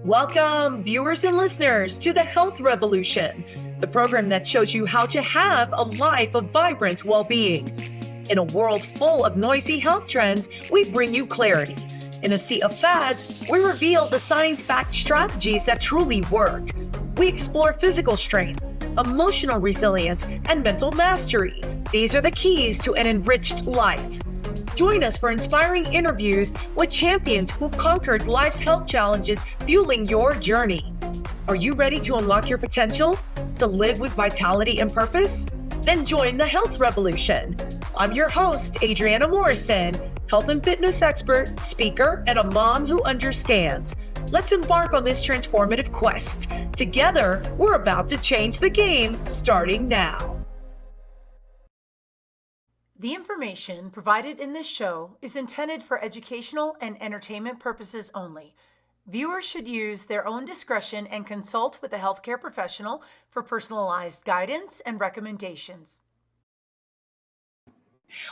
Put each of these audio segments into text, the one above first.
Welcome, viewers and listeners, to the Health Revolution, the program that shows you how to have a life of vibrant well-being. In a world full of noisy health trends, we bring you clarity. In a sea of fads, we reveal the science-backed strategies that truly work. We explore physical strength, emotional resilience, and mental mastery. These are the keys to an enriched life. Join us for inspiring interviews with champions who conquered life's health challenges, fueling your journey. Are you ready to unlock your potential? To live with vitality and purpose? Then join the Health Revolution. I'm your host, Adriana Morrison, health and fitness expert, speaker, and a mom who understands. Let's embark on this transformative quest. Together, we're about to change the game, starting now. The information provided in this show is intended for educational and entertainment purposes only. Viewers should use their own discretion and consult with a healthcare professional for personalized guidance and recommendations.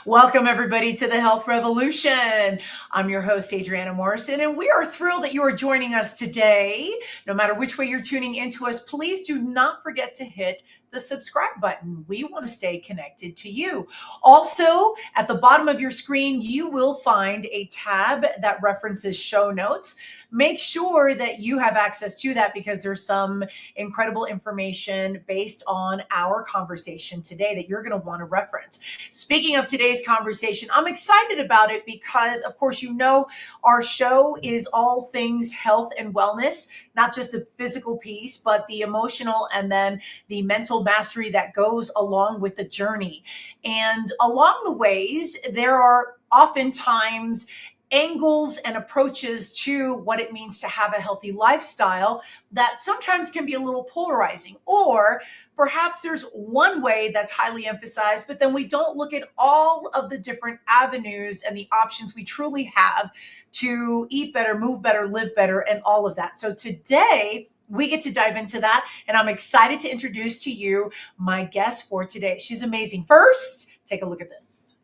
Welcome, everybody, to the Health Revolution. I'm your host, Adriana Morrison, and we are thrilled that you are joining us today. No matter which way you're tuning into us, please do not forget to hit the subscribe button. We want to stay connected to you. Also, at the bottom of your screen, you will find a tab that references show notes. Make sure that you have access to that because there's some incredible information based on our conversation today that you're going to want to reference. Speaking of today's conversation, I'm excited about it because, of course, you know, our show is all things health and wellness, not just the physical piece, but the emotional and then the mental mastery that goes along with the journey. And along the ways, there are oftentimes angles and approaches to what it means to have a healthy lifestyle that sometimes can be a little polarizing, or perhaps there's one way that's highly emphasized, but then we don't look at all of the different avenues and the options we truly have to eat better, move better, live better, and all of that. So today, we get to dive into that, and I'm excited to introduce to you my guest for today. She's amazing. First, take a look at this.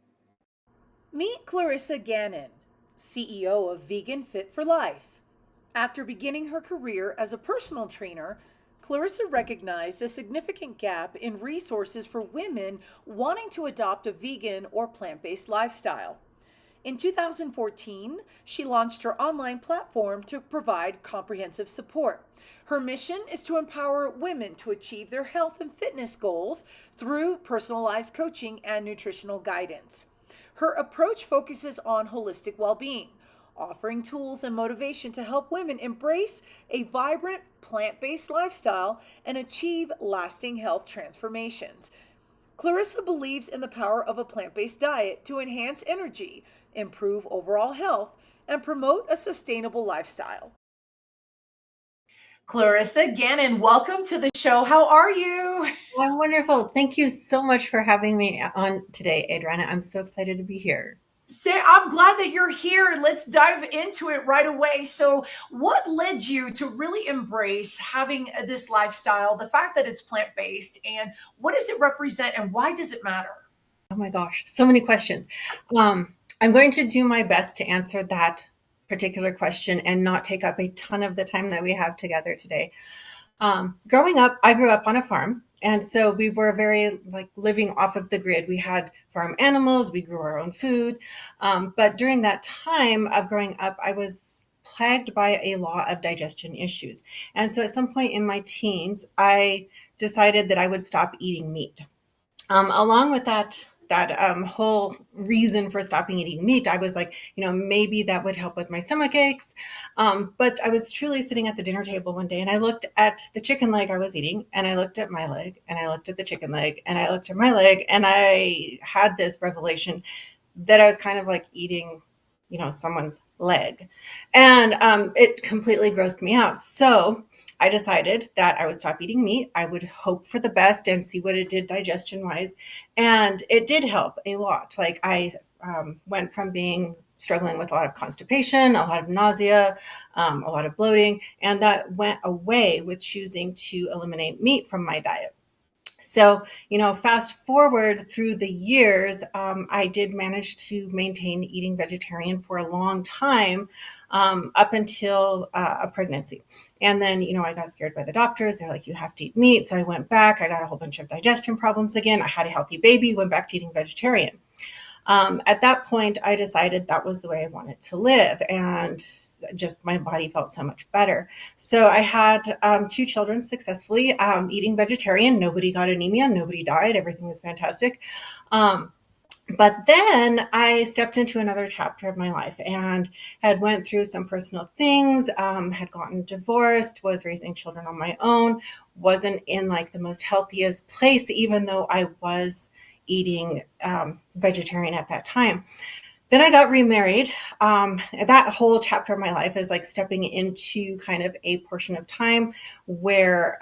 Meet Clarissa Gannon, CEO of Vegan Fit for Life. After beginning her career as a personal trainer, Clarissa recognized a significant gap in resources for women wanting to adopt a vegan or plant-based lifestyle. In 2014, she launched her online platform to provide comprehensive support. Her mission is to empower women to achieve their health and fitness goals through personalized coaching and nutritional guidance. Her approach focuses on holistic well-being, offering tools and motivation to help women embrace a vibrant plant-based lifestyle and achieve lasting health transformations. Clarissa believes in the power of a plant-based diet to enhance energy, improve overall health, and promote a sustainable lifestyle. Clarissa Gannon, welcome to the show. How are you? I'm wonderful. Thank you so much for having me on today, Adriana. I'm so excited to be here. I'm glad that you're here. Let's dive into it right away. So what led you to really embrace having this lifestyle, the fact that it's plant-based, and what does it represent and why does it matter? Oh my gosh, so many questions. I'm going to do my best to answer that particular question and not take up a ton of the time that we have together today. Growing up, I grew up on a farm. And so we were very living off of the grid. We had farm animals, we grew our own food. But during that time of growing up, I was plagued by a lot of digestion issues. And so at some point in my teens, I decided that I would stop eating meat. Along with that whole reason for stopping eating meat, I was like, maybe that would help with my stomach aches. But I was truly sitting at the dinner table one day and I looked at the chicken leg I was eating and I looked at my leg and I looked at the chicken leg and I looked at my leg and I had this revelation that I was kind of like eating, someone's leg. And it completely grossed me out. So I decided that I would stop eating meat. I would hope for the best and see what it did digestion wise. And it did help a lot. Like I went from being struggling with a lot of constipation, a lot of nausea, a lot of bloating, and that went away with choosing to eliminate meat from my diet. So, fast forward through the years, I did manage to maintain eating vegetarian for a long time, up until a pregnancy. And then, I got scared by the doctors. They're like, you have to eat meat. So I went back. I got a whole bunch of digestion problems again. I had a healthy baby, went back to eating vegetarian. At that point, I decided that was the way I wanted to live, and just my body felt so much better. So I had 2 children successfully eating vegetarian. Nobody got anemia, nobody died, everything was fantastic. But then I stepped into another chapter of my life and had went through some personal things, had gotten divorced, was raising children on my own, wasn't in like the most healthiest place, even though I was eating vegetarian at that time. Then I got remarried. That whole chapter of my life is like stepping into kind of a portion of time where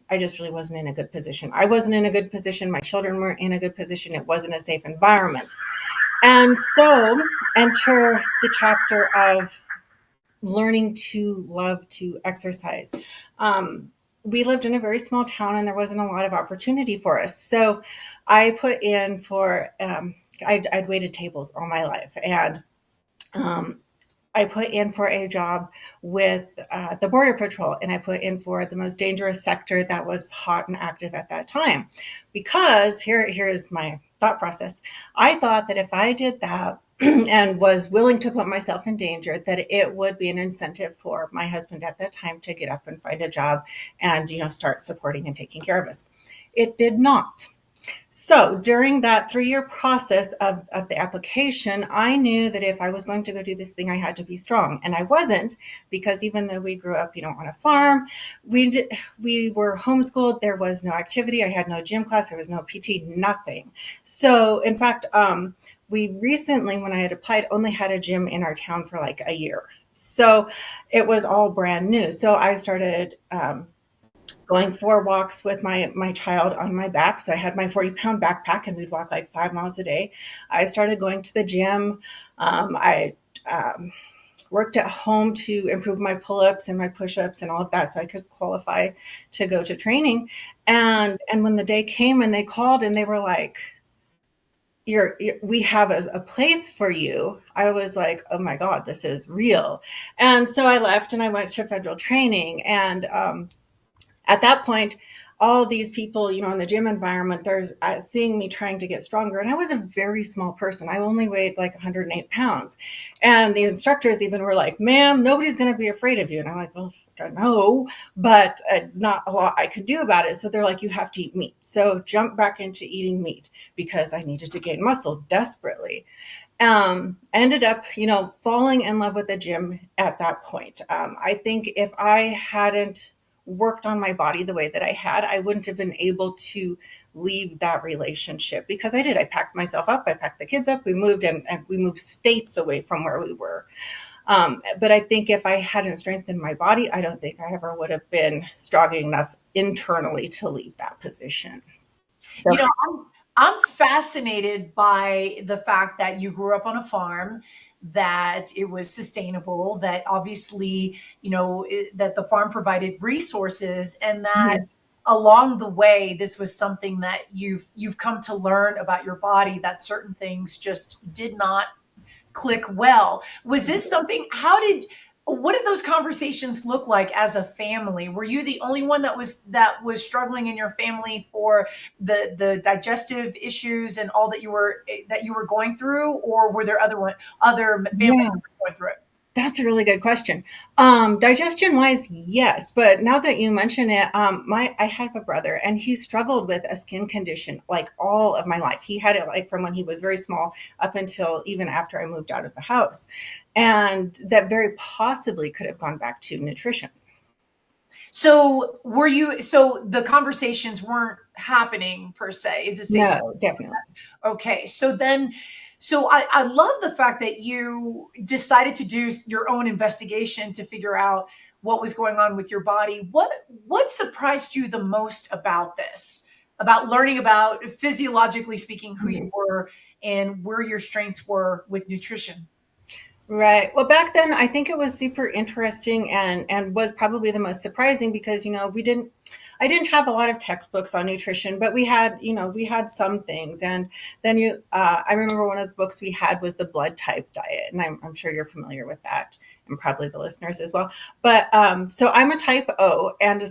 I just really wasn't in a good position. I wasn't in a good position. My children weren't in a good position. It wasn't a safe environment. And so enter the chapter of learning to love to exercise. We lived in a very small town and there wasn't a lot of opportunity for us. So I put in for, I'd waited tables all my life. And I put in for a job with the Border Patrol, and I put in for the most dangerous sector that was hot and active at that time. Because here's my thought process. I thought that if I did that and was willing to put myself in danger, that it would be an incentive for my husband at that time to get up and find a job and, start supporting and taking care of us. It did not. So during that 3-year process of the application, I knew that if I was going to go do this thing, I had to be strong. And I wasn't, because even though we grew up, on a farm, we were homeschooled. There was no activity. I had no gym class. There was no PT, nothing. So in fact, we recently, when I had applied, only had a gym in our town for like a year. So it was all brand new. So I started going for walks with my child on my back. So I had my 40-pound backpack and we'd walk like 5 miles a day. I started going to the gym. I worked at home to improve my pull-ups and my push-ups and all of that so I could qualify to go to training. And when the day came and they called and they were like, we have a place for you. I was like, oh my God, this is real. And so I left and I went to federal training. And at that point, all these people, in the gym environment, they're seeing me trying to get stronger. And I was a very small person. I only weighed like 108 pounds. And the instructors even were like, ma'am, nobody's going to be afraid of you. And I'm like, well, I know, but it's not a lot I could do about it. So they're like, you have to eat meat. So jump back into eating meat because I needed to gain muscle desperately. I ended up, falling in love with the gym at that point. I think if I hadn't worked on my body the way that I had, I wouldn't have been able to leave that relationship because I did. I packed myself up. I packed the kids up. We moved and we moved states away from where we were. But I think if I hadn't strengthened my body, I don't think I ever would have been strong enough internally to leave that position. So, I'm fascinated by the fact that you grew up on a farm, that it was sustainable, that obviously, that the farm provided resources, and that along the way, this was something that you've come to learn about your body, that certain things just did not click well. Was this something, what did those conversations look like as a family? Were you the only one that was struggling in your family for the digestive issues and all that you were going through, or were there other family members going through it? That's a really good question. Digestion wise, yes. But now that you mention it, I have a brother and he struggled with a skin condition like all of my life. He had it like from when he was very small up until even after I moved out of the house. And that very possibly could have gone back to nutrition. So the conversations weren't happening per se. Is it safe? No, definitely. Okay. So then, So I love the fact that you decided to do your own investigation to figure out what was going on with your body. What surprised you the most about this? About learning about, physiologically speaking, who you Mhm. were and where your strengths were with nutrition. Right. Well, back then, I think it was super interesting and was probably the most surprising because I didn't have a lot of textbooks on nutrition, but we had some things. And then I remember one of the books we had was the blood type diet, and I'm sure you're familiar with that, and probably the listeners as well. But so I'm a type O, and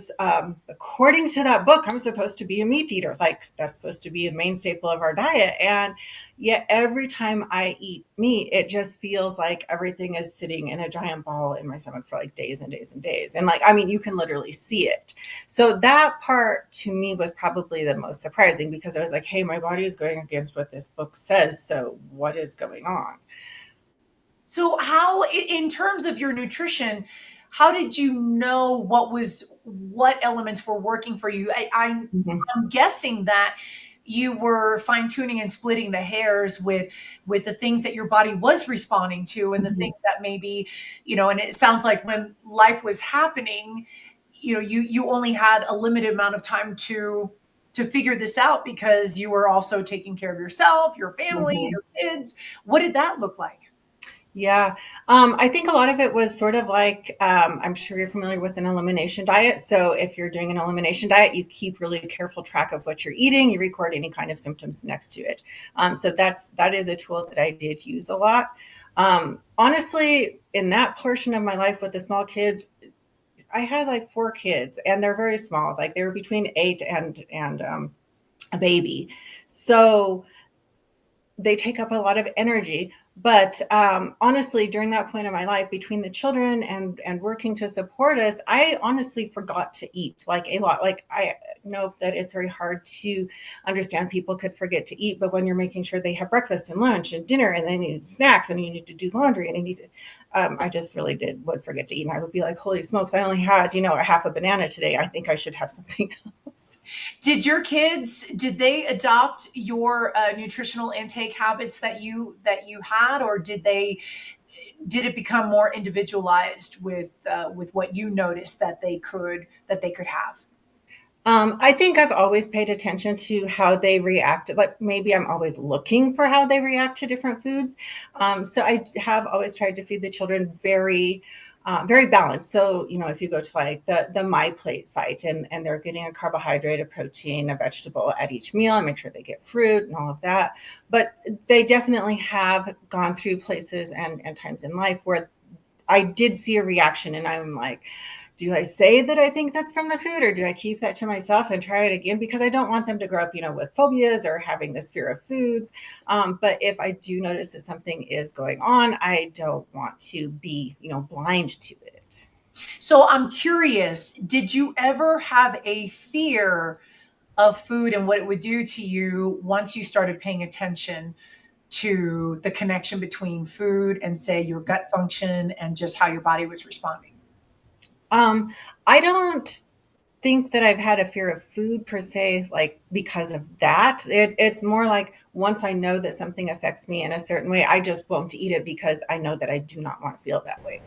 according to that book, I'm supposed to be a meat eater. Like that's supposed to be the main staple of our diet, and yet every time I eat meat, it just feels like everything is sitting in a giant ball in my stomach for like days and days and days. And like, I mean, you can literally see it. So that part to me was probably the most surprising because I was like, hey, my body is going against what this book says. So what is going on? So how, in terms of your nutrition, how did you know what elements were working for you? Mhm. I'm guessing that you were fine tuning and splitting the hairs with the things that your body was responding to and the Mhm. things that maybe, and it sounds like when life was happening, you only had a limited amount of time to figure this out because you were also taking care of yourself, your family, Mhm. your kids. What did that look like? Yeah. I think a lot of it was sort of like, I'm sure you're familiar with an elimination diet. So if you're doing an elimination diet, you keep really careful track of what you're eating. You record any kind of symptoms next to it. So that is a tool that I did use a lot. Honestly, in that portion of my life with the small kids, I had like four kids and they're very small. Like they were between 8 and a baby. So they take up a lot of energy. But honestly, during that point in my life, between the children and working to support us, I honestly forgot to eat like a lot. Like I know that it's very hard to understand people could forget to eat, but when you're making sure they have breakfast and lunch and dinner, and then you need snacks, and you need to do laundry, and you need to, I just really would forget to eat, and I would be like, holy smokes, I only had a half a banana today. I think I should have something else. Did your kids, did they adopt your nutritional intake habits that you had, or did it become more individualized with what you noticed that they could have? I think I've always paid attention to how they react. Like maybe I'm always looking for how they react to different foods. So I have always tried to feed the children very balanced. So if you go to like the My Plate site and they're getting a carbohydrate, a protein, a vegetable at each meal, I make sure they get fruit and all of that. But they definitely have gone through places and times in life where I did see a reaction, and I'm like, do I say that I think that's from the food, or do I keep that to myself and try it again? Because I don't want them to grow up, with phobias or having this fear of foods. But if I do notice that something is going on, I don't want to be, blind to it. So I'm curious, did you ever have a fear of food and what it would do to you once you started paying attention to the connection between food and, say, your gut function and just how your body was responding? Um, I don't think that I've had a fear of food per se, like because of that. It's more like once I know that something affects me in a certain way, I just won't eat it because I know that I do not want to feel that way.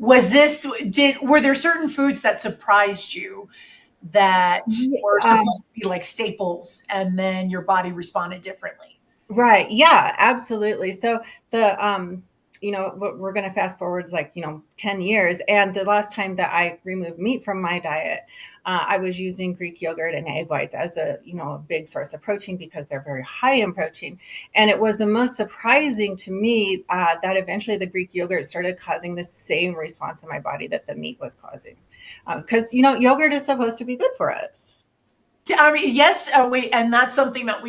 Were there certain foods that surprised you that Yeah, were supposed to be like staples and then your body responded differently? right. Yeah, absolutely. So we're going to fast forwards like, 10 years. And the last time that I removed meat from my diet, I was using Greek yogurt and egg whites as a big source of protein because they're very high in protein. And it was the most surprising to me that eventually the Greek yogurt started causing the same response in my body that the meat was causing. Because, yogurt is supposed to be good for us. I mean, yes, and that's something that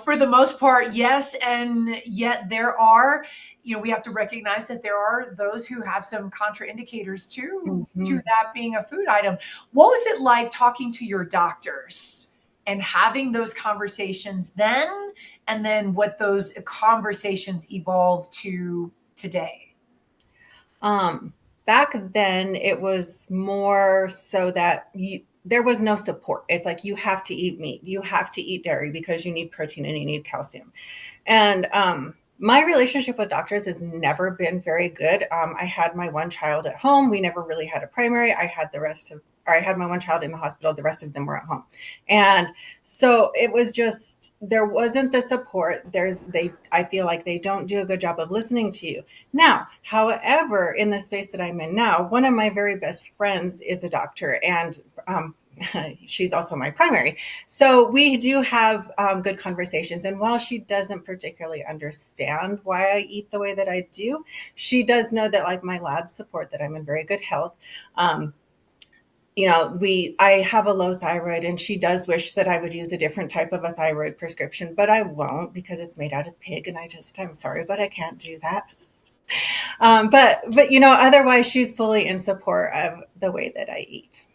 for the most part, yes, and yet we have to recognize that there are those who have some contraindicators to Mhm. that being a food item. What was it like talking to your doctors and having those conversations then, and then what those conversations evolved to today? Back then, it was more so that there was no support. It's like you have to eat meat, you have to eat dairy because you need protein and you need calcium. And my relationship with doctors has never been very good. I had my one child at home. We never really had a primary. I had my one child in the hospital. The rest of them were at home. And so it was just, there wasn't the support. I feel like they don't do a good job of listening to you. Now, however, in the space that I'm in now, one of my very best friends is a doctor, and she's also my primary. So we do have good conversations. And while she doesn't particularly understand why I eat the way that I do, she does know that, like, my labs support that I'm in very good health. Um, I have a low thyroid, and she does wish that I would use a different type of a thyroid prescription, but I won't because it's made out of pig, and I'm sorry, but I can't do that. But otherwise, she's fully in support of the way that I eat.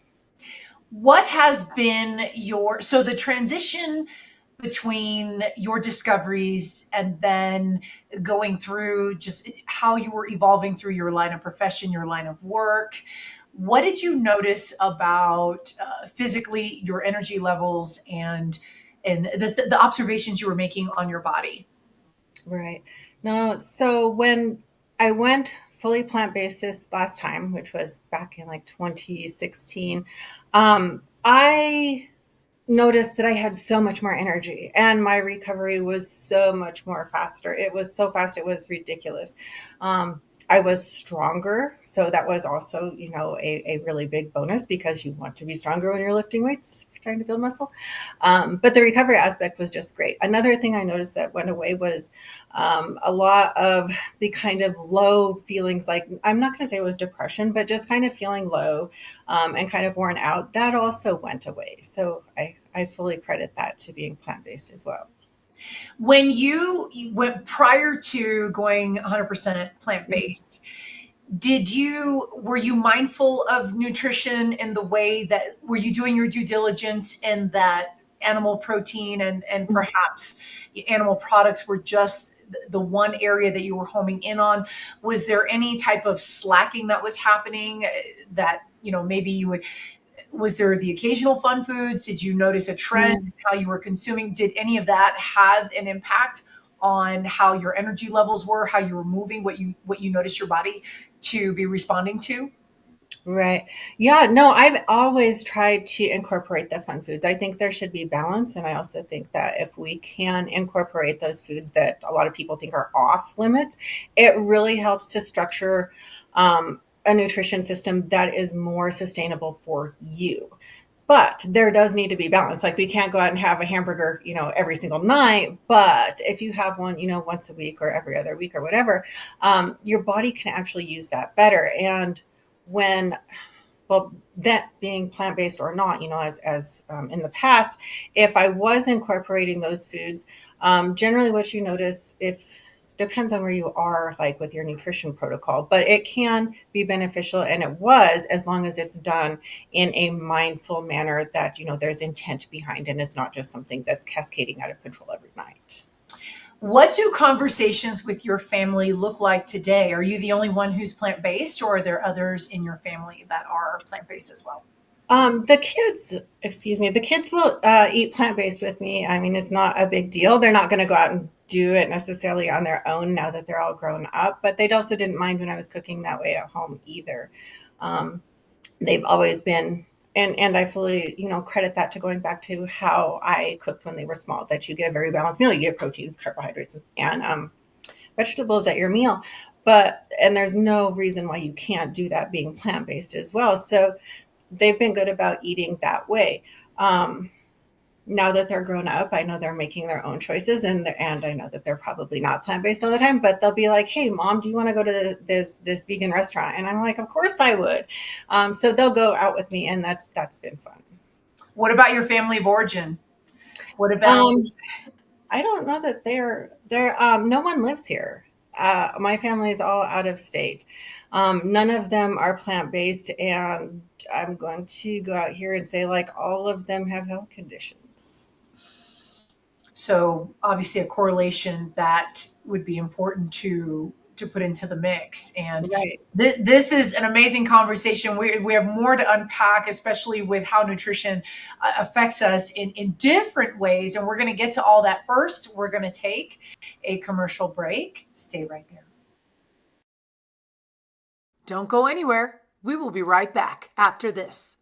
What has been so the transition between your discoveries and then going through just how you were evolving through your line of profession, your line of work? What did you notice about physically your energy levels and the observations you were making on your body? Right. No, so when I went fully plant-based this last time, which was back in like 2016, I noticed that I had so much more energy, and my recovery was so much more faster. It was so fast, it was ridiculous. I was stronger. So that was also, a really big bonus, because you want to be stronger when you're lifting weights, trying to build muscle. But the recovery aspect was just great. Another thing I noticed that went away was a lot of the kind of low feelings, like, I'm not going to say it was depression, but just kind of feeling low and kind of worn out. That also went away. So I fully credit that to being plant-based as well. When you went prior to going 100% plant-based, were you mindful of nutrition in the way that, were you doing your due diligence in that animal protein and perhaps animal products were just the one area that you were homing in on? Was there any type of slacking that was happening that, maybe was there the occasional fun foods? Did you notice a trend in Mm. how you were consuming? Did any of that have an impact on how your energy levels were, how you were moving, what you noticed your body to be responding to? Right. Yeah, no, I've always tried to incorporate the fun foods. I think there should be balance. And I also think that if we can incorporate those foods that a lot of people think are off limits, it really helps to structure a nutrition system that is more sustainable for you. But there does need to be balance. Like, we can't go out and have a hamburger, every single night. But if you have one, once a week or every other week or whatever, your body can actually use that better. And when well, that being plant-based or not, as in the past, if I was incorporating those foods, generally what you notice, if depends on where you are, like with your nutrition protocol, but it can be beneficial, and it was, as long as it's done in a mindful manner that, there's intent behind, and it's not just something that's cascading out of control every night. What do conversations with your family look like today? Are you the only one who's plant-based, or are there others in your family that are plant-based as well? The kids will eat plant-based with me. I mean, it's not a big deal. They're not going to go out and do it necessarily on their own now that they're all grown up, but they also didn't mind when I was cooking that way at home either. Um, they've always been, and I fully, credit that to going back to how I cooked when they were small, that you get a very balanced meal. You get proteins, carbohydrates, and vegetables at your meal. And there's no reason why you can't do that being plant-based as well. So they've been good about eating that way. Um, Now that they're grown up, I know they're making their own choices, and I know that they're probably not plant based all the time. But they'll be like, "Hey, mom, do you want to go to this vegan restaurant?" And I'm like, "Of course I would." So they'll go out with me, and that's been fun. What about your family of origin? What about Um, I don't know that they're no one lives here. My family is all out of state. None of them are plant based, and I'm going to go out here and say, like, all of them have health conditions. so obviously a correlation that would be important to to put into the mix. And Right. this is an amazing conversation. We have more to unpack, especially with how nutrition affects us in different ways. And we're going to get to all that. First, we're going to take a commercial break. Stay right there. Don't go anywhere. We will be right back after this.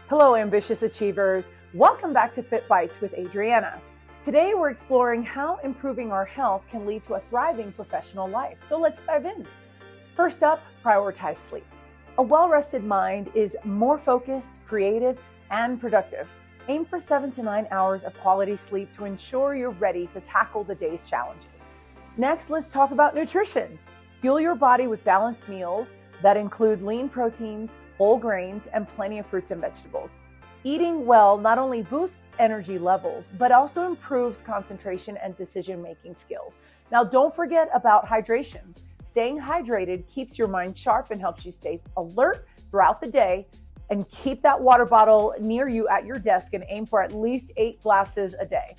Hello, ambitious achievers. Welcome back to Fit Bites with Adriana. Today, we're exploring how improving our health can lead to a thriving professional life. So let's dive in. First up, prioritize sleep. A well-rested mind is more focused, creative, and productive. Aim for 7 to 9 hours of quality sleep to ensure you're ready to tackle the day's challenges. Next, let's talk about nutrition. Fuel your body with balanced meals that include lean proteins, whole grains, and plenty of fruits and vegetables. Eating well not only boosts energy levels, but also improves concentration and decision-making skills. Now, don't forget about hydration. Staying hydrated keeps your mind sharp and helps you stay alert throughout the day. And keep that water bottle near you at your desk and aim for at least 8 glasses a day.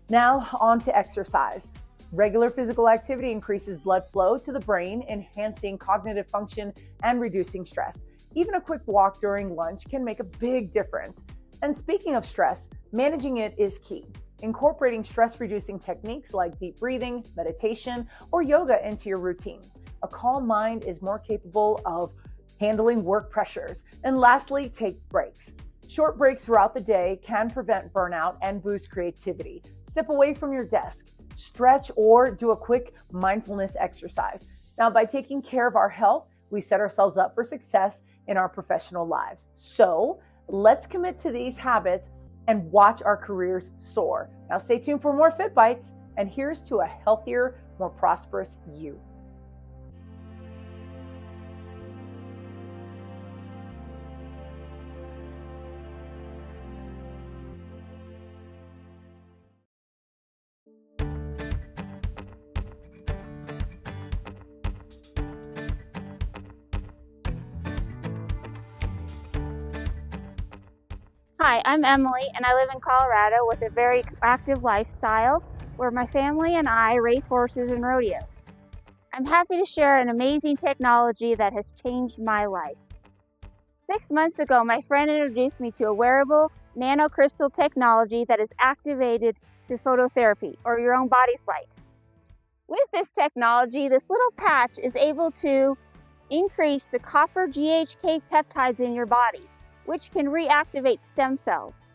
Now, on to exercise. Regular physical activity increases blood flow to the brain, enhancing cognitive function and reducing stress. Even a quick walk during lunch can make a big difference. And speaking of stress, managing it is key. Incorporating stress-reducing techniques like deep breathing, meditation, or yoga into your routine. A calm mind is more capable of handling work pressures. And lastly, take breaks. Short breaks throughout the day can prevent burnout and boost creativity. Step away from your desk, stretch, or do a quick mindfulness exercise. Now, by taking care of our health, we set ourselves up for success in our professional lives. So let's commit to these habits and watch our careers soar. Now, stay tuned for more Fit Bites, and here's to a healthier, more prosperous you. Hi, I'm Emily, and I live in Colorado with a very active lifestyle where my family and I race horses and rodeo. I'm happy to share an amazing technology that has changed my life. 6 months ago, my friend introduced me to a wearable nanocrystal technology that is activated through phototherapy, or your own body's light. With this technology, this little patch is able to increase the copper GHK peptides in your body, which can reactivate stem cells.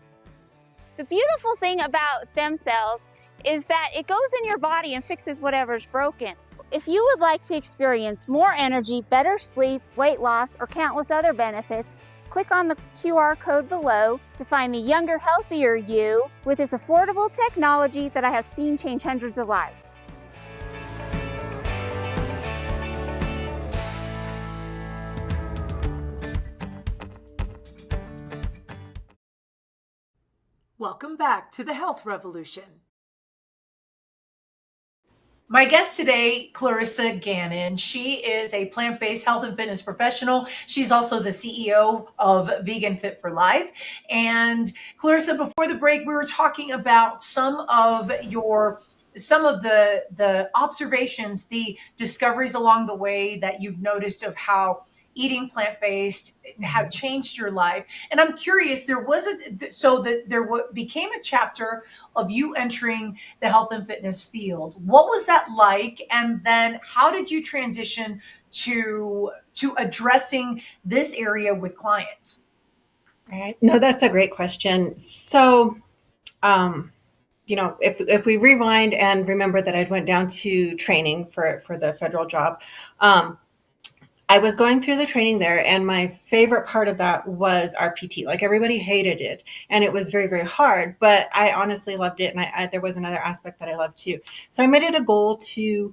The beautiful thing about stem cells is that it goes in your body and fixes whatever's broken. If you would like to experience more energy, better sleep, weight loss, or countless other benefits, click on the QR code below to find the younger, healthier you with this affordable technology that I have seen change hundreds of lives. Welcome back to the Health Revolution. My guest today, Clarissa Gannon. She is a plant-based health and fitness professional. She's also the CEO of Vegan Fit for Life. And Clarissa, before the break, we were talking about some of the observations, the discoveries along the way that you've noticed of how eating plant-based have changed your life. And I'm curious, there became a chapter of you entering the health and fitness field. What was that like? And then how did you transition to addressing this area with clients? Right. No, that's a great question. So, if we rewind and remember that I went down to training for the federal job, I was going through the training there, and my favorite part of that was our PT. Like, everybody hated it, and it was very, very hard, but I honestly loved it. And there was another aspect that I loved too. So I made it a goal to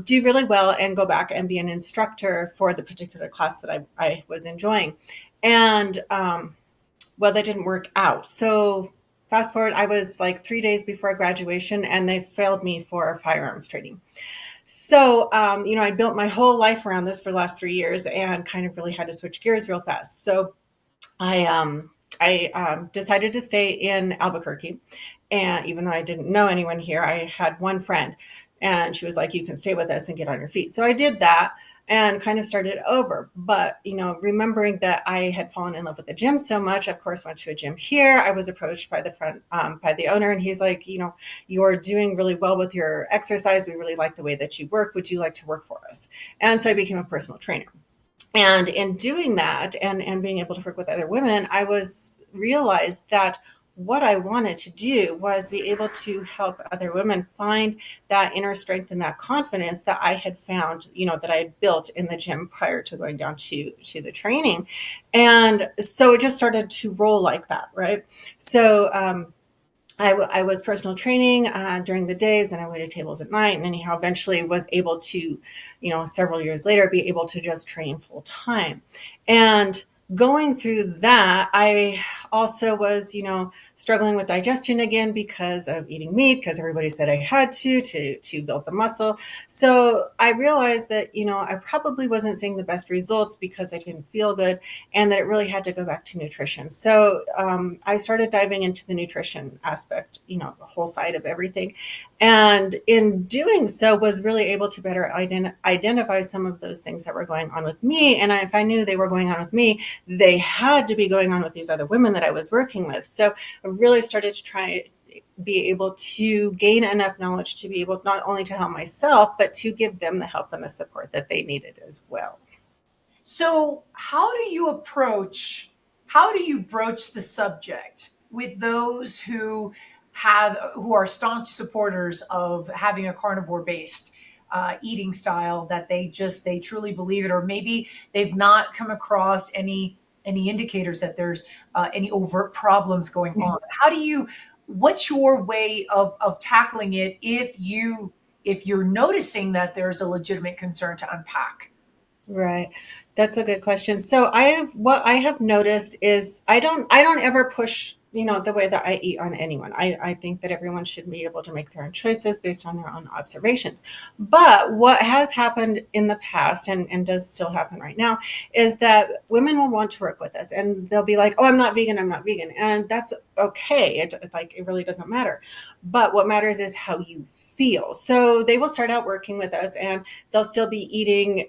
do really well and go back and be an instructor for the particular class that I was enjoying. And well, that didn't work out. So fast forward, I was like 3 days before graduation, and they failed me for firearms training. So, I built my whole life around this for the last 3 years and kind of really had to switch gears real fast. So I decided to stay in Albuquerque. And even though I didn't know anyone here, I had one friend, and she was like, you can stay with us and get on your feet. So I did that and kind of started over. But, remembering that I had fallen in love with the gym so much, of course, went to a gym here. I was approached by by the owner, and he's like, you're doing really well with your exercise. We really like the way that you work. Would you like to work for us? And so I became a personal trainer. And in doing that and being able to work with other women, I realized that what I wanted to do was be able to help other women find that inner strength and that confidence that I had found, that I had built in the gym prior to going down to the training. And so it just started to roll like that, right? So I was personal training during the days, and I waited tables at night. And anyhow, eventually was able to, several years later, be able to just train full time. And going through that, I also was, struggling with digestion again because of eating meat, because everybody said I had to build the muscle. So I realized that, I probably wasn't seeing the best results because I didn't feel good, and that it really had to go back to nutrition. So I started diving into the nutrition aspect, the whole side of everything. And in doing so, was really able to better identify some of those things that were going on with me. And if I knew they were going on with me, they had to be going on with these other women that I was working with. So I really started to try be able to gain enough knowledge to be able not only to help myself, but to give them the help and the support that they needed as well. So how do you broach the subject with those who are staunch supporters of having a carnivore based eating style, that they truly believe it, or maybe they've not come across any indicators that there's any overt problems going on? What's your way of tackling it if you're noticing that there's a legitimate concern to unpack? Right. That's a good question. So what I have noticed is I don't ever push, the way that I eat on anyone. I think that everyone should be able to make their own choices based on their own observations. But what has happened in the past, and does still happen right now, is that women will want to work with us, and they'll be like, oh, I'm not vegan. And that's okay. It really doesn't matter. But what matters is how you feel. So they will start out working with us, and they'll still be eating,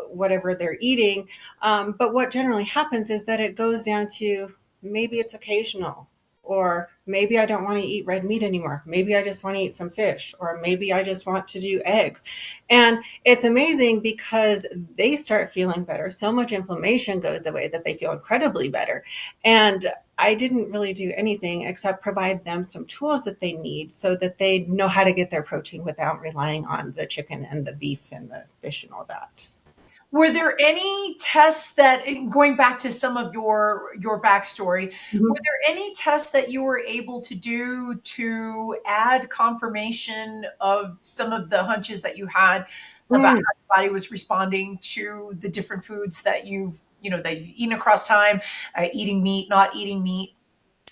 whatever they're eating. But what generally happens is that it goes down to, maybe it's occasional, or maybe I don't want to eat red meat anymore. Maybe I just want to eat some fish, or maybe I just want to do eggs. And it's amazing because they start feeling better. So much inflammation goes away that they feel incredibly better. And I didn't really do anything except provide them some tools that they need so that they know how to get their protein without relying on the chicken and the beef and the fish and all that. Were there any tests that, going back to some of your backstory, Mhm. were there any tests that you were able to do to add confirmation of some of the hunches that you had about how Mm, your body was responding to the different foods that that you've eaten across time, eating meat, not eating meat?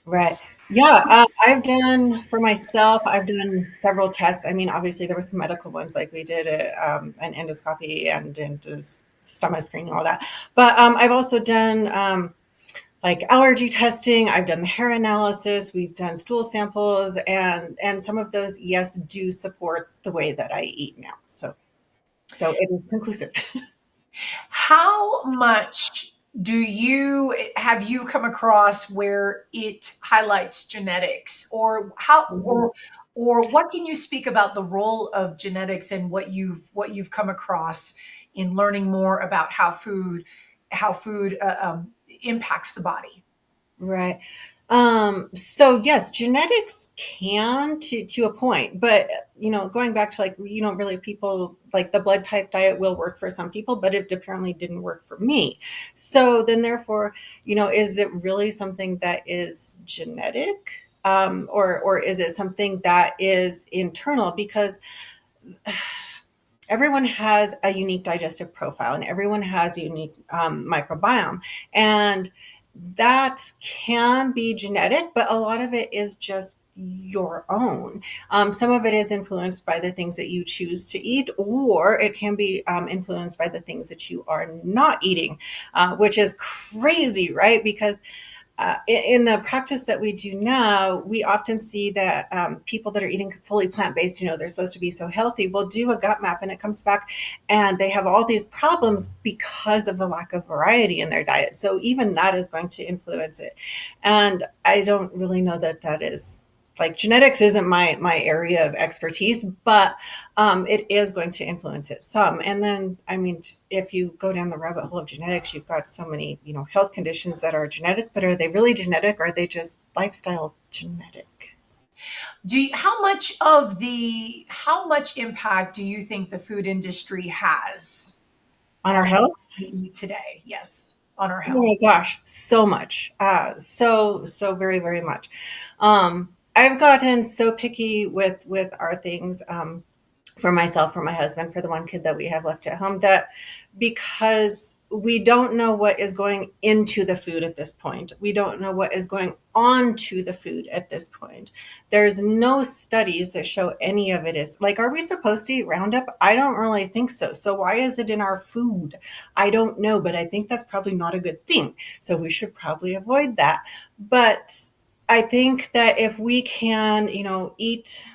right. Yeah, I've done for myself. I've done several tests. I mean, obviously there were some medical ones, like we did an endoscopy and stomach screening, all that. But I've also done like allergy testing. I've done the hair analysis. We've done stool samples, and some of those, yes, do support the way that I eat now. So it is conclusive. How much have you come across where it highlights genetics, or Mhm. or what can you speak about the role of genetics and what you've come across in learning more about how food impacts the body? Right. So yes, genetics can to a point, but going back to like, really people like the blood type diet will work for some people, but it apparently didn't work for me. So then therefore, is it really something that is genetic? Or is it something that is internal? Because everyone has a unique digestive profile and everyone has a unique microbiome. And that can be genetic, but a lot of it is just your own. Some of it is influenced by the things that you choose to eat, or it can be influenced by the things that you are not eating, which is crazy, right? Because in the practice that we do now, we often see that people that are eating fully plant-based, they're supposed to be so healthy, will do a gut map and it comes back and they have all these problems because of the lack of variety in their diet. So even that is going to influence it. And I don't really know that that is like genetics isn't my area of expertise, but it is going to influence it some. And then, I mean, if you go down the rabbit hole of genetics, you've got so many, health conditions that are genetic, but are they really genetic? Or are they just lifestyle genetic? How much impact do you think the food industry has On our on health? what we eat today? Yes, on our Oh health. my gosh, so much. So very, very much. I've gotten so picky with our things. For myself, for my husband, for the one kid that we have left at home, that because we don't know what is going into the food at this point. We don't know what is going on to the food at this point. There's no studies that show any of it is like, are we supposed to eat Roundup? I don't really think so. So why is it in our food? I don't know, but I think that's probably not a good thing. So we should probably avoid that. But I think that if we can, eat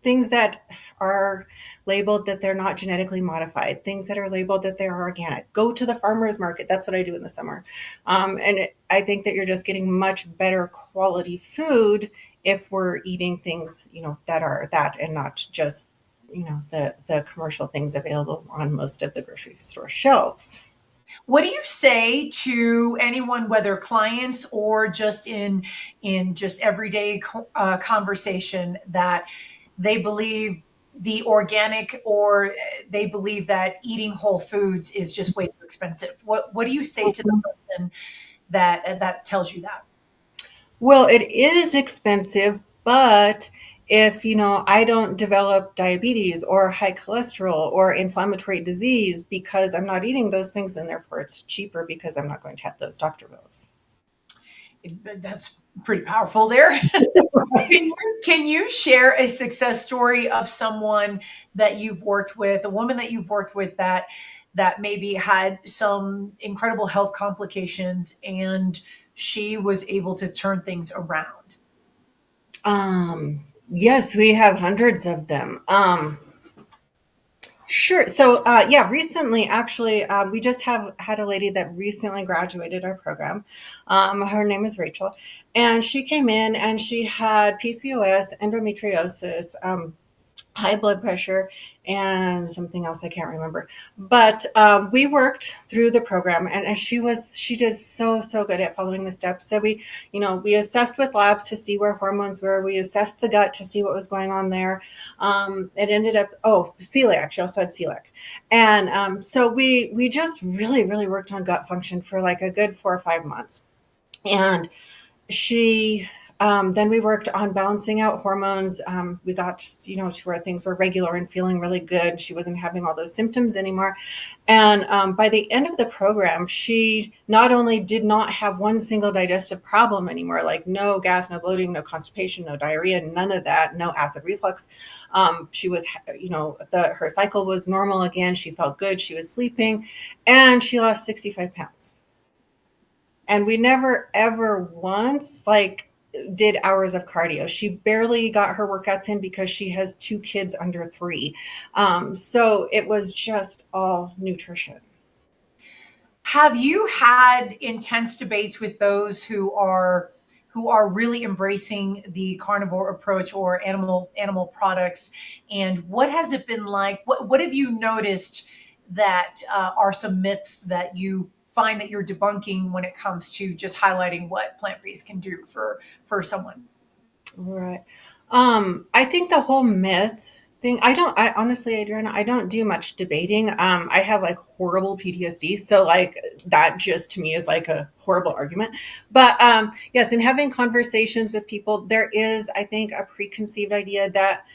things that are labeled that they're not genetically modified, things that are labeled that they're organic. Go to the farmer's market. That's what I do in the summer. I think that you're just getting much better quality food if we're eating things, that are that and not just, the commercial things available on most of the grocery store shelves. What do you say to anyone, whether clients or just in just everyday conversation, that they believe the organic, or they believe that eating whole foods is just way too expensive? What do you say to the person that tells you that? Well, it is expensive, but if, I don't develop diabetes or high cholesterol or inflammatory disease because I'm not eating those things, then therefore it's cheaper because I'm not going to have those doctor bills. That's pretty powerful there. Right. Can you share a success story of someone that you've worked with, a woman that you've worked with that maybe had some incredible health complications and she was able to turn things around? Yes, we have hundreds of them. Sure. So, yeah, recently, actually, we just have had a lady that recently graduated our program. Her name is Rachel, and she came in and she had PCOS, endometriosis, high blood pressure, and something else I can't remember. But we worked through the program, and she did so good at following the steps. So we assessed with labs to see where hormones were. We assessed the gut to see what was going on there. It ended up celiac. She also had celiac, and so we just really worked on gut function for like a good 4 or 5 months, and she then we worked on balancing out hormones. We got, to where things were regular and feeling really good. She wasn't having all those symptoms anymore. And by the end of the program, she not only did not have one single digestive problem anymore, like no gas, no bloating, no constipation, no diarrhea, none of that, no acid reflux. She was, her cycle was normal again. She felt good. She was sleeping, and she lost 65 pounds. And we never ever once did hours of cardio. She barely got her workouts in because she has 2 kids under 3. So it was just all nutrition. Have you had intense debates with those who are really embracing the carnivore approach or animal products? And what has it been like? What have you noticed that are some myths that you find that you're debunking when it comes to just highlighting what plant-based can do for someone? Right. I think the whole myth thing, I honestly, Adriana, I don't do much debating. I have like horrible PTSD. So like that just to me is like a horrible argument. But yes, in having conversations with people, there is, I think, a preconceived idea that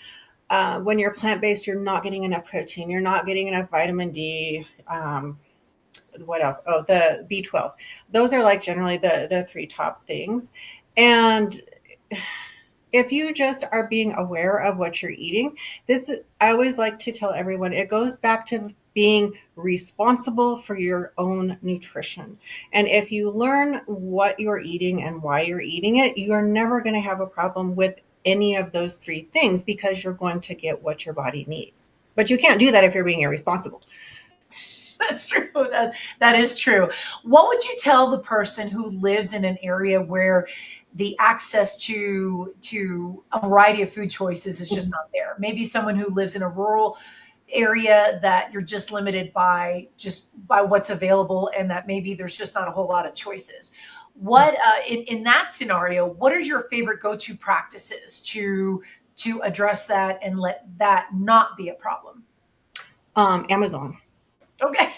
when you're plant-based, you're not getting enough protein, you're not getting enough vitamin D. What else? Oh, the B12. Those are like generally the three top things. And if you just are being aware of what you're eating, I always like to tell everyone, it goes back to being responsible for your own nutrition. And if you learn what you're eating and why you're eating it, you are never going to have a problem with any of those three things because you're going to get what your body needs. But you can't do that if you're being irresponsible. That's true. That is true. What would you tell the person who lives in an area where the access to a variety of food choices is just not there? Maybe someone who lives in a rural area that you're just limited by what's available, and that maybe there's just not a whole lot of choices. What in that scenario, what are your favorite go-to practices to address that and let that not be a problem? Amazon. Okay.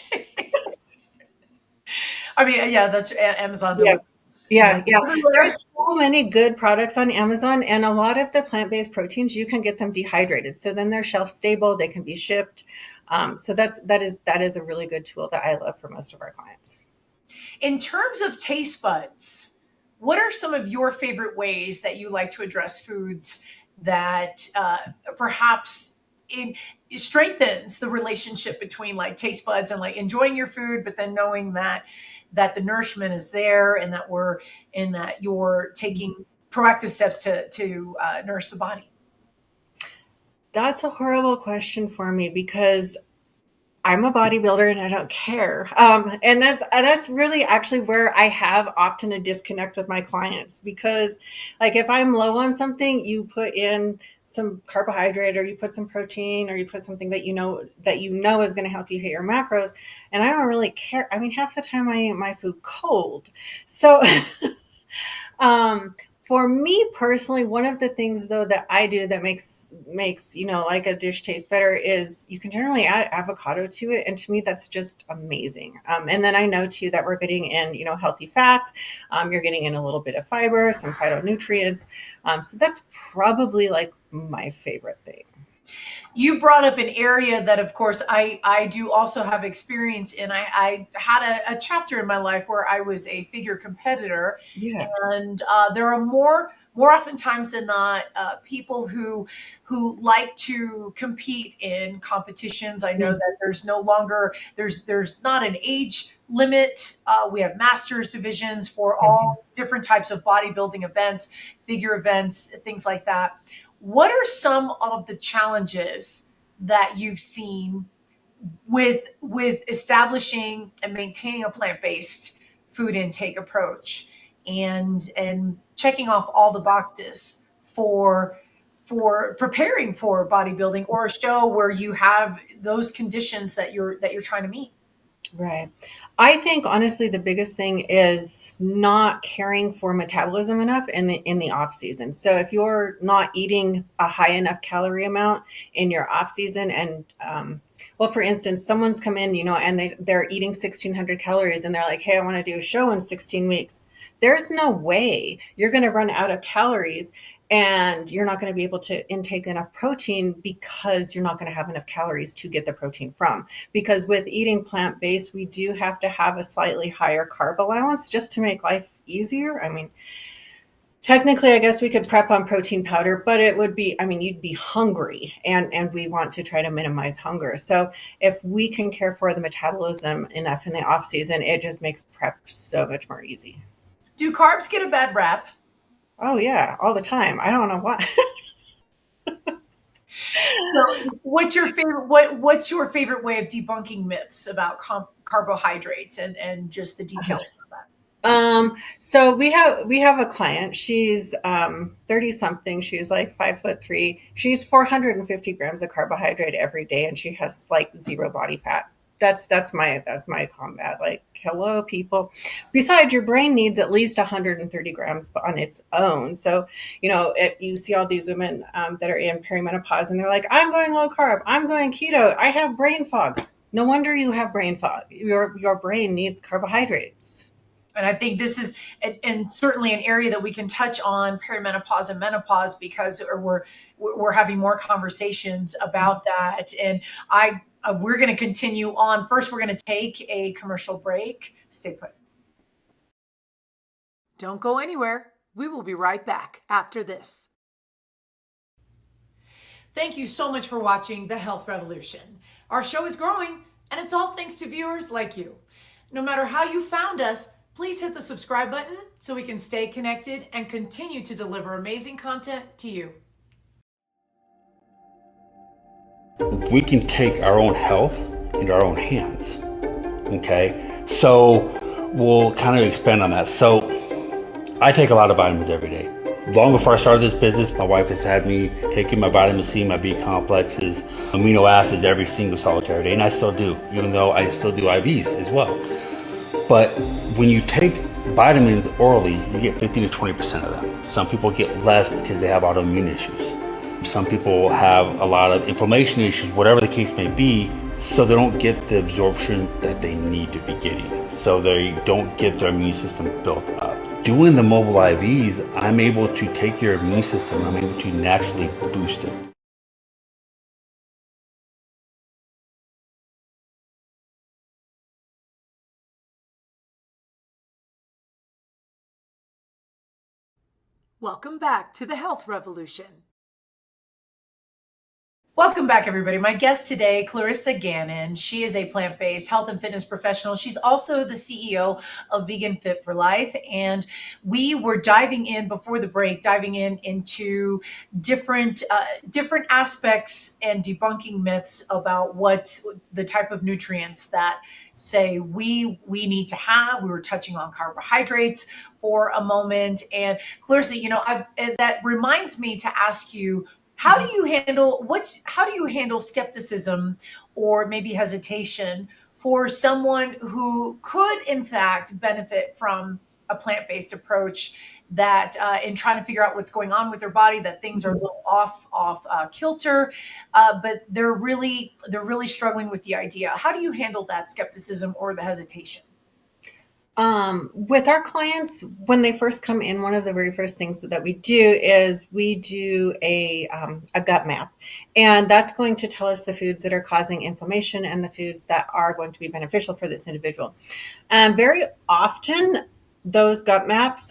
I mean, yeah, that's Amazon Yeah. delivers. Yeah. There's Everywhere. so many good products on Amazon, and a lot of the plant-based proteins, you can get them dehydrated. So then they're shelf stable, they can be shipped. So that is a really good tool that I love for most of our clients. In terms of taste buds, what are some of your favorite ways that you like to address foods that perhaps strengthens the relationship between like taste buds and like enjoying your food, but then knowing that the nourishment is there and that you're taking proactive steps to nourish the body? That's a horrible question for me because I'm a bodybuilder and I don't care. And that's really actually where I have often a disconnect with my clients because like if I'm low on something, you put in some carbohydrate or you put some protein or you put something that you know is going to help you hit your macros. And I don't really care. I mean, half the time I eat my food cold. So Um, for me personally, one of the things though that I do that makes like a dish taste better is you can generally add avocado to it, and to me that's just amazing. And then I know too that we're getting in healthy fats. You're getting in a little bit of fiber, some phytonutrients. So that's probably like my favorite thing. You brought up an area that, of course, I do also have experience in. I had a chapter in my life where I was a figure competitor, Yeah. and there are more oftentimes than not people who like to compete in competitions. I know that there's not an age limit. We have masters divisions for all different types of bodybuilding events, figure events, things like that. What are some of the challenges that you've seen with establishing and maintaining a plant-based food intake approach and checking off all the boxes for preparing for bodybuilding or a show where you have those conditions that you're trying to meet? Right. I think honestly the biggest thing is not caring for metabolism enough in the off season. So if you're not eating a high enough calorie amount in your off season, and well, for instance, someone's come in, and they're eating 1,600 calories, and they're like, "Hey, I want to do a show in 16 weeks." There's no way you're going to run out of calories and you're not going to be able to intake enough protein because you're not going to have enough calories to get the protein from. Because with eating plant-based, we do have to have a slightly higher carb allowance just to make life easier. I mean, technically, I guess we could prep on protein powder, but it would be, you'd be hungry, and we want to try to minimize hunger. So if we can care for the metabolism enough in the off season, it just makes prep so much more easy. Do carbs get a bad rap? Oh yeah, all the time. I don't know why. So what's your favorite way of debunking myths about carbohydrates and just the details of that? So we have a client. She's 30 something. She's like 5'3". She's 450 grams of carbohydrate every day, and she has like zero body fat. That's my combat. Like, hello, people. Besides, your brain needs at least 130 grams on its own. So, you see all these women that are in perimenopause, and they're like, "I'm going low carb. I'm going keto. I have brain fog." No wonder you have brain fog. Your brain needs carbohydrates. And I think this is, and certainly an area that we can touch on perimenopause and menopause, because we're having more conversations about that. And we're going to continue on. First, we're going to take a commercial break. Stay put. Don't go anywhere. We will be right back after this. Thank you so much for watching The Health Revolution. Our show is growing, and it's all thanks to viewers like you. No matter how you found us, please hit the subscribe button so we can stay connected and continue to deliver amazing content to you. We can take our own health into our own hands. Okay, so we'll kind of expand on that. So I take a lot of vitamins every day. Long before I started this business, my wife has had me taking my vitamin C, my B complexes, amino acids every single solitary day, and I still do, even though I still do IVs as well. But when you take vitamins orally, you get 15 to 20% of them. Some people get less because they have autoimmune issues. Some people have a lot of inflammation issues, whatever the case may be, so they don't get the absorption that they need to be getting. So they don't get their immune system built up. Doing the mobile IVs, I'm able to take your immune system, I'm able to naturally boost it. Welcome back to The Health Revolution. Welcome back, everybody. My guest today, Clarissa Gannon. She is a plant-based health and fitness professional. She's also the CEO of Vegan Fit for Life. And we were diving in before the break, into different aspects and debunking myths about what's the type of nutrients that say we need to have. We were touching on carbohydrates for a moment. And Clarissa, that reminds me to ask you, how do you handle skepticism or maybe hesitation for someone who could in fact benefit from a plant-based approach, that in trying to figure out what's going on with their body, that things are a little off kilter, but they're really struggling with the idea? How do you handle that skepticism or the hesitation? With our clients, when they first come in, one of the very first things that we do is we do a gut map, and that's going to tell us the foods that are causing inflammation and the foods that are going to be beneficial for this individual. Very often, those gut maps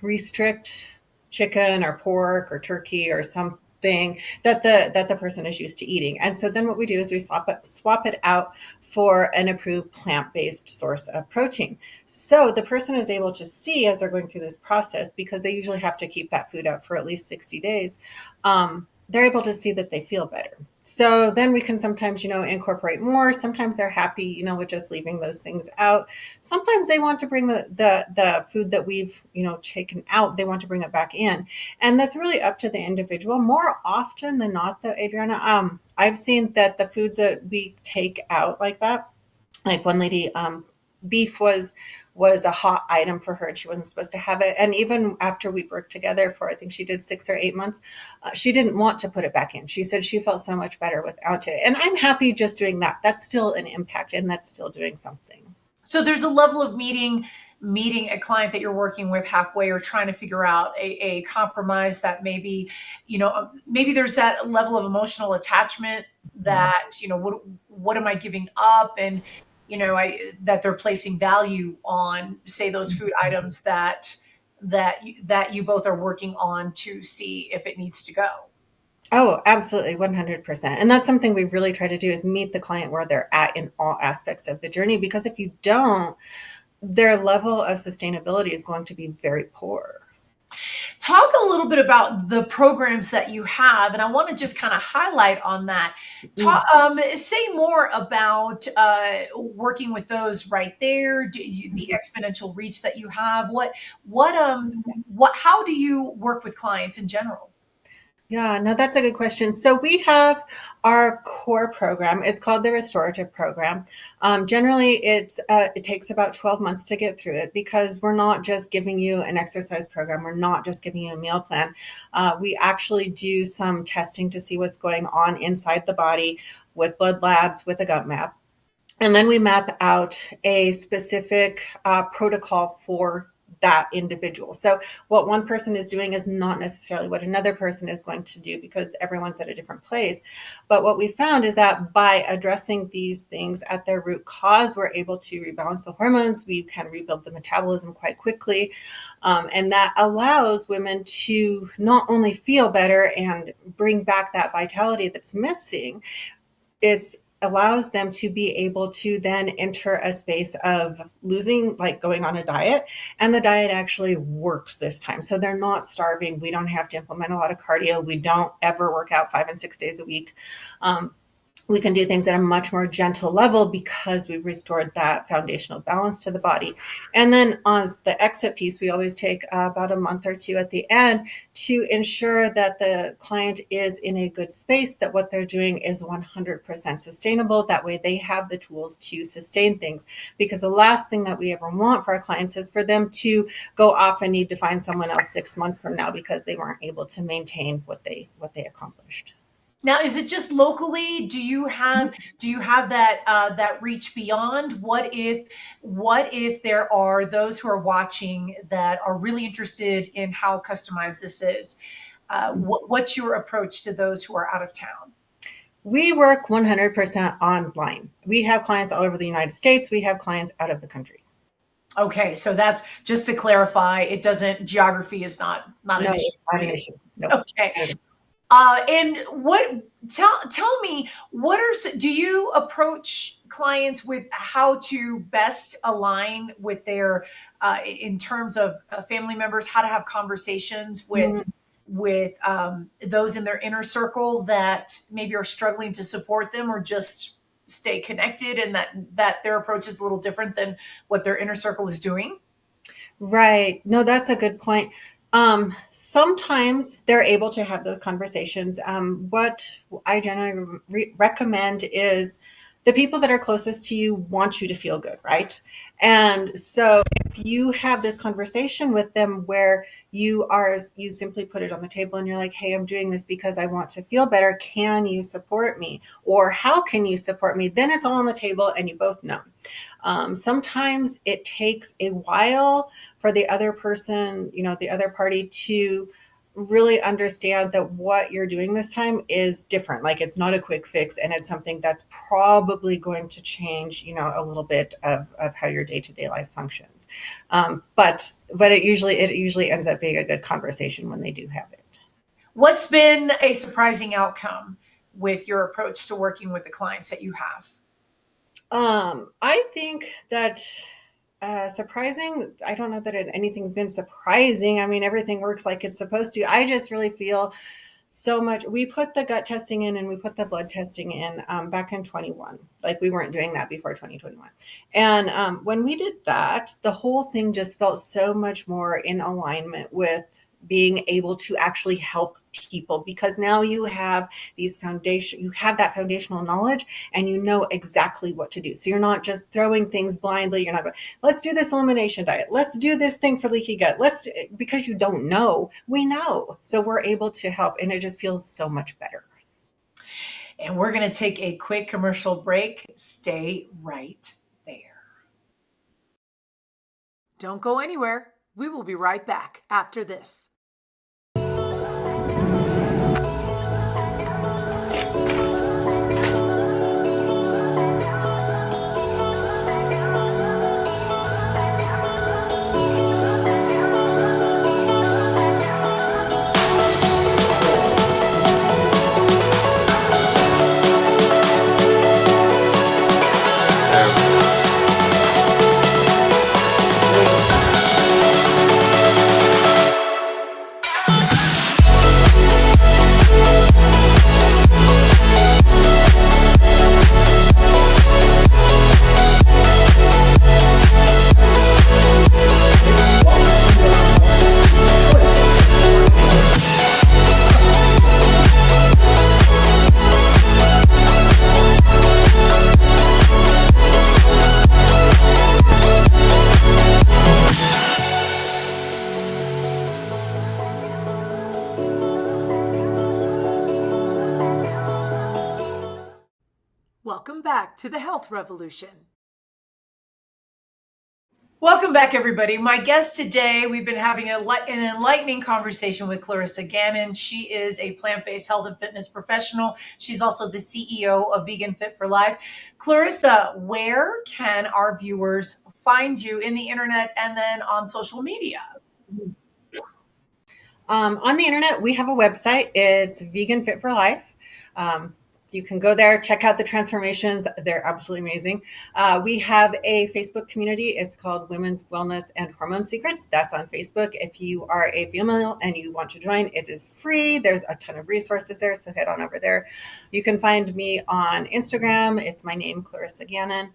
restrict chicken or pork or turkey or something that the person is used to eating. And so then what we do is we swap it out for an approved plant-based source of protein. So the person is able to see, as they're going through this process, because they usually have to keep that food out for at least 60 days, they're able to see that they feel better. So then we can sometimes, incorporate more. Sometimes they're happy, with just leaving those things out. Sometimes they want to bring the food that we've, taken out, they want to bring it back in. And that's really up to the individual. More often than not, though, Adriana, I've seen that the foods that we take out like that, like one lady, beef was a hot item for her and she wasn't supposed to have it. And even after we worked together for, I think she did 6 or 8 months, she didn't want to put it back in. She said she felt so much better without it. And I'm happy just doing that. That's still an impact and that's still doing something. So there's a level of meeting a client that you're working with halfway, or trying to figure out a compromise that maybe there's that level of emotional attachment that, what am I giving up? And that they're placing value on, say, those food items that you both are working on to see if it needs to go. Oh, absolutely. 100%. And that's something we really try to do, is meet the client where they're at in all aspects of the journey, because if you don't, their level of sustainability is going to be very poor. Talk a little bit about the programs that you have, and I want to just kind of highlight on that. Say more about working with those right there. The exponential reach that you have. How do you work with clients in general? Yeah, no, that's a good question. So we have our core program. It's called the restorative program. Generally, it takes about 12 months to get through it because we're not just giving you an exercise program. We're not just giving you a meal plan. We actually do some testing to see what's going on inside the body with blood labs, with a gut map. And then we map out a specific protocol for that individual. So what one person is doing is not necessarily what another person is going to do because everyone's at a different place. But what we found is that by addressing these things at their root cause, we're able to rebalance the hormones. We can rebuild the metabolism quite quickly. And that allows women to not only feel better and bring back that vitality that's missing, it's allows them to be able to then enter a space of losing, like going on a diet, and the diet actually works this time. So they're not starving. We don't have to implement a lot of cardio. We don't ever work out 5 and 6 days a week. We can do things at a much more gentle level because we've restored that foundational balance to the body. And then as the exit piece, we always take about a month or two at the end to ensure that the client is in a good space, that what they're doing is 100% sustainable. That way they have the tools to sustain things. Because the last thing that we ever want for our clients is for them to go off and need to find someone else 6 months from now because they weren't able to maintain what they accomplished. Now, is it just locally? Do you have that reach beyond? What if there are those who are watching that are really interested in how customized this is? What's your approach to those who are out of town? We work 100% online. We have clients all over the United States. We have clients out of the country. Okay, so that's just to clarify. It doesn't. Geography is not an issue. Not an issue. Nope. Okay. And tell me, do you approach clients with how to best align with their, in terms of family members, how to have conversations with those in their inner circle that maybe are struggling to support them or just stay connected, and that their approach is a little different than what their inner circle is doing? Right. No, that's a good point. Sometimes they're able to have those conversations. What I generally recommend is the people that are closest to you want you to feel good, right? And so if you have this conversation with them where you simply put it on the table and you're like, hey, I'm doing this because I want to feel better. Can you support me? Or how can you support me? Then it's all on the table and you both know. Sometimes it takes a while for the other person, the other party to really understand that what you're doing this time is different. Like it's not a quick fix, and it's something that's probably going to change, a little bit of how your day-to-day life functions. But it usually ends up being a good conversation when they do have it. What's been a surprising outcome with your approach to working with the clients that you have? I think that surprising, I don't know that anything's been surprising. I mean, everything works like it's supposed to. I just really feel so much. We put the gut testing in and we put the blood testing in back in 21. Like we weren't doing that before 2021. And when we did that, the whole thing just felt so much more in alignment with being able to actually help people, because now you have that foundational knowledge and you know exactly what to do. So you're not just throwing things blindly. You're not going, let's do this elimination diet. Let's do this thing for leaky gut. Because you don't know, we know. So we're able to help, and it just feels so much better. And we're going to take a quick commercial break. Stay right there. Don't go anywhere. We will be right back after this. Welcome back to the Health Revolution. Welcome back, everybody. My guest today, we've been having an enlightening conversation with Clarissa Gannon. She is a plant-based health and fitness professional. She's also the CEO of Vegan Fit for Life. Clarissa, where can our viewers find you in the internet and then on social media? On the internet, we have a website. It's Vegan Fit for Life. You can go there, check out the transformations. They're absolutely amazing. We have a Facebook community. It's called Women's Wellness and Hormone Secrets. That's on Facebook. If you are a female and you want to join, it is free. There's a ton of resources there, so head on over there. You can find me on Instagram. It's my name, Clarissa Gannon.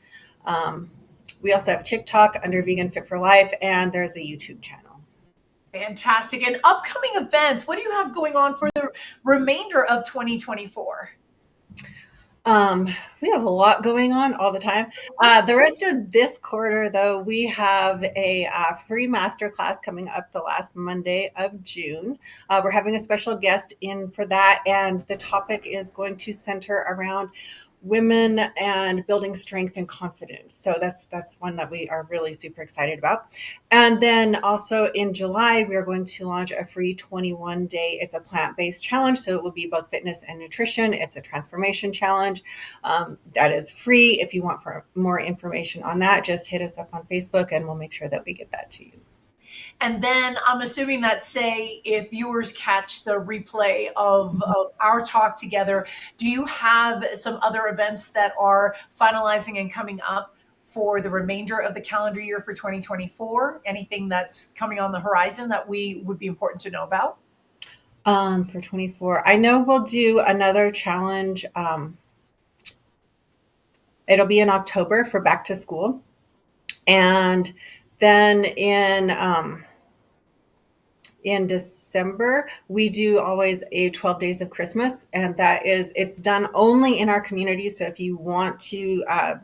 We also have TikTok under Vegan Fit for Life, and there's a YouTube channel. Fantastic. And upcoming events, what do you have going on for the remainder of 2024? We have a lot going on all the time. The rest of this quarter, though, we have a free masterclass coming up the last Monday of June. We're having a special guest in for that, and the topic is going to center around women and building strength and confidence. So that's one that we are really super excited about. And then also in July, we are going to launch a free 21-day, it's a plant-based challenge. So it will be both fitness and nutrition. It's a transformation challenge that is free. If you want for more information on that, just hit us up on Facebook and we'll make sure that we get that to you. And then I'm assuming that, say, if viewers catch the replay of our talk together, do you have some other events that are finalizing and coming up for the remainder of the calendar year for 2024? Anything that's coming on the horizon that we would be important to know about? For 24, I know we'll do another challenge. It'll be in October for back to school. And then in December, we do always a 12 days of Christmas, and it's done only in our community. So if you want to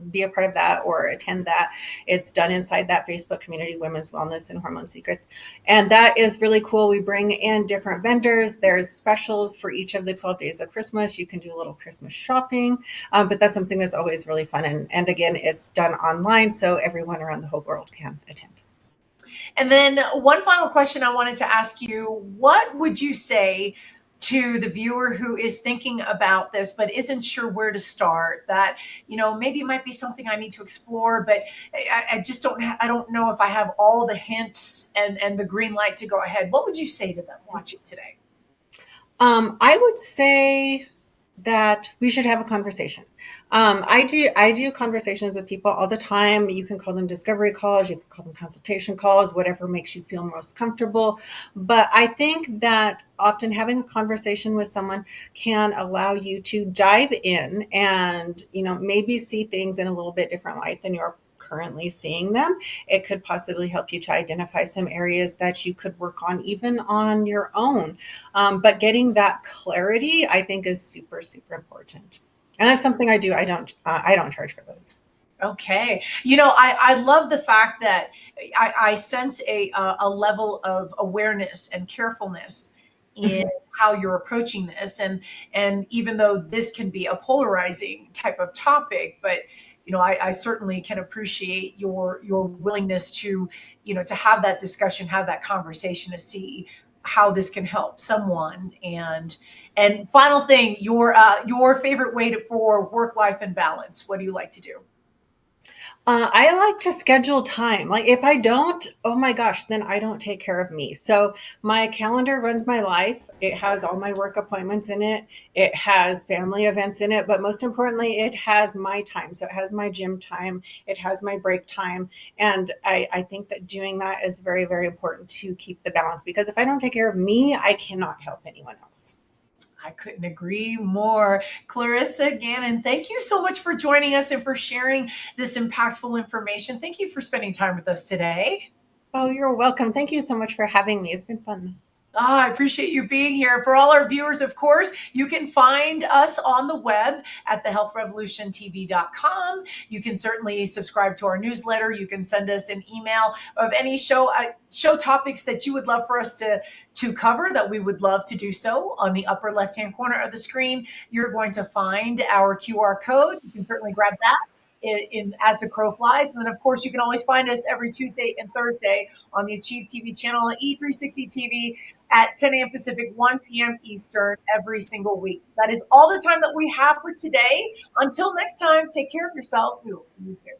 be a part of that or attend that, it's done inside that Facebook community, Women's Wellness and Hormone Secrets. And that is really cool. We bring in different vendors. There's specials for each of the 12 days of Christmas. You can do a little Christmas shopping, but that's something that's always really fun. And again, it's done online, so everyone around the whole world can attend. And then one final question I wanted to ask you, what would you say to the viewer who is thinking about this, but isn't sure where to start, that, maybe it might be something I need to explore, but I just don't know if I have all the hints and the green light to go ahead. What would you say to them watching today? I would say that we should have a conversation. I do conversations with people all the time. You can call them discovery calls, you can call them consultation calls, whatever makes you feel most comfortable. But I think that often having a conversation with someone can allow you to dive in and, maybe see things in a little bit different light than you're currently seeing them. It could possibly help you to identify some areas that you could work on even on your own. But getting that clarity, I think, is super, super important. And that's something I do. I don't charge for those. Okay. I love the fact that I sense a level of awareness and carefulness in how you're approaching this. And even though this can be a polarizing type of topic, but I certainly can appreciate your willingness to have that discussion, have that conversation, to see how this can help someone. And final thing, your favorite way for work life and balance. What do you like to do? I like to schedule time. Like if I don't, oh my gosh, then I don't take care of me. So my calendar runs my life. It has all my work appointments in it. It has family events in it, but most importantly, it has my time. So it has my gym time. It has my break time. And I think that doing that is very, very important to keep the balance, because if I don't take care of me, I cannot help anyone else. I couldn't agree more. Clarissa Gannon, thank you so much for joining us and for sharing this impactful information. Thank you for spending time with us today. Oh, you're welcome. Thank you so much for having me. It's been fun. I appreciate you being here. For all our viewers, of course, you can find us on the web at thehealthrevolutiontv.com. You can certainly subscribe to our newsletter. You can send us an email of any show topics that you would love for us to cover, that we would love to do so. On the upper left-hand corner of the screen, you're going to find our QR code. You can certainly grab that as the crow flies. And then, of course, you can always find us every Tuesday and Thursday on the Achieve TV channel at E360 TV at 10 a.m. Pacific, 1 p.m. Eastern every single week. That is all the time that we have for today. Until next time, take care of yourselves. We will see you soon.